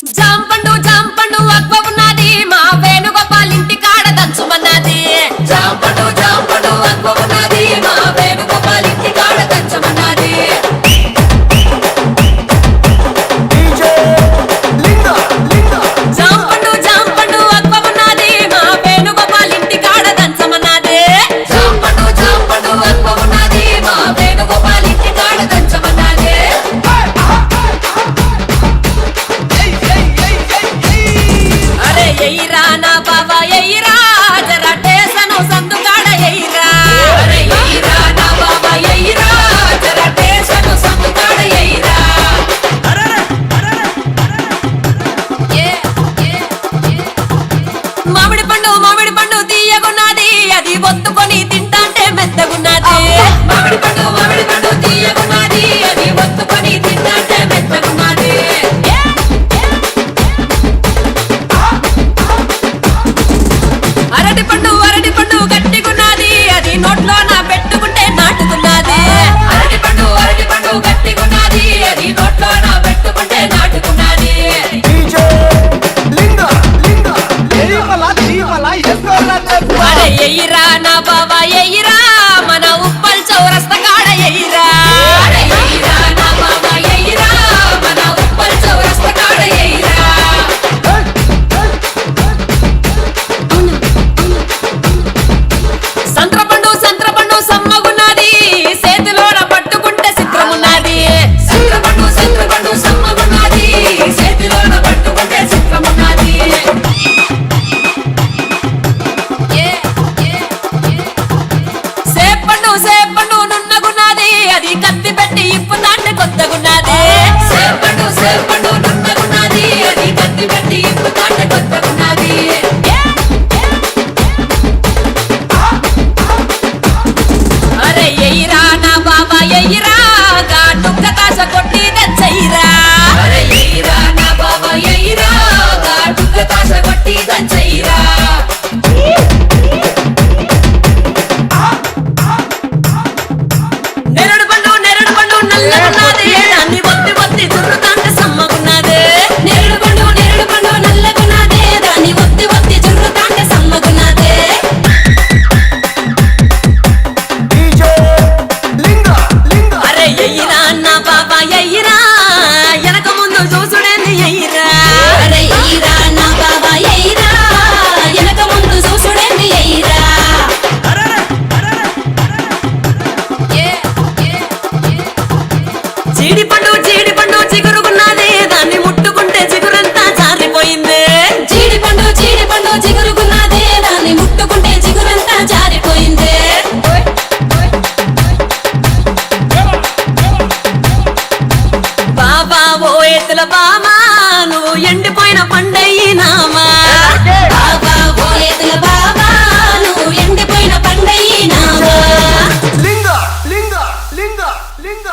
జాంపండు జాంపండు అక్వ ఉన్నది మా వేణుగోపాల్ ఇంటి కాడ దంచుమన్నది. జాంపండు జాంపండు అక్వ ఉన్నది మా వేణుగోపాల్ ఇంటి కాడ దంచుమన్నది. జాంపండు జాంపండు అక్వ ఉన్నది మా వేణుగోపాల్ ఇంటి కాడ దంచమన్నది. జాంపండు జాంపండు అక్వ ఉన్నది మా వేణుగోపాల్ ఇంటి కాడ దంచమన్నది. అరే ఎయిరా నా బాబా ఎయిరా జరా టేసను సందుకాడ ఎయిరా. అరే ఎయిరా నా బాబా ఎయిరా జరా టేసను సందుకాడ ఎయిరా. మామిడి పండు తీయగున్నది అది ఒత్తుకొని తింటాంటే మెత్తగున్నది. మామిడి పండు తీయగున్నది అది ఒత్తుకొని తింటాంటే మెత్తగున్నది. అరటి పండు గట్టిగున్నది అది నోట్లో నా పెట్టుకుంటే నాటుకున్నది. అరటి పండు గట్టిగున్నది అది నోట్లో నా పెట్టుకుంటే నాటుకున్నది. అరే ఎయిరా నా బాబా ఎయిరా మన ఉప్పల్ చౌరస్తా కాడ ఎయిరా. అరే ఎయిరా నా బాబా ఎయిరా మన ఉప్పల్ చౌరస్తా కాడ ఎయిరా. సంత్రపండు సమ్మగున్నది చేతిలోన పట్టుకుంటే చిత్రమున్నది. సంత్రపండు సమ్మగున్నది చేతిలోన పట్టుకుంటే చిత్రమున్నది. సేపండు నున్నగున్నది అది కత్తి పెట్టి ఇప్పుతాంటే కొత్తగున్నది. సేపండు నున్నగున్నది అది కత్తి పెట్టి ఇప్పుతాంటే కొత్తగున్నది. అరే ఎయిరా నా బాబా ఎయిరా డుక్క కాస కొట్టి దంచయిరా. అరే ఎయిరా నా బాబా ఎయిరా డుక్క కాస కొట్టి దంచయిరా. నెరడు పండు నల్లగున్నది దాన్ని ఒత్తి చుర్రుతాంటే సమ్మగున్నది. నెరడు పండు నల్లగున్నది దాన్ని ఒత్తి చుర్రుతాంటే సమ్మగున్నది. అరే ఎయిరా నా బాబా ఎయిరా వెనక ముందు చూసుడేంది ఎయిరా. అరే ఎయిరా నా బాబా ఎయిరా వెనక ముందు చూసుడేంది ఎయిరా. జీడిపండు చిగురుగున్నది దాన్ని ముట్టుకుంటే చిగురంతా జారిపోయింది. జీడిపండు చిగురుగున్నది దాన్ని ముట్టుకుంటే చిగురంతా జారిపోయింది. బాబా ఓ ఎత్తుల బామా నువ్వు ఎండిపోయిన పండయినామా. బాబా ఓ ఎత్తుల బామా నువ్వు ఎండిపోయిన పండయినామా. లింగ లింగ లింగ లింగ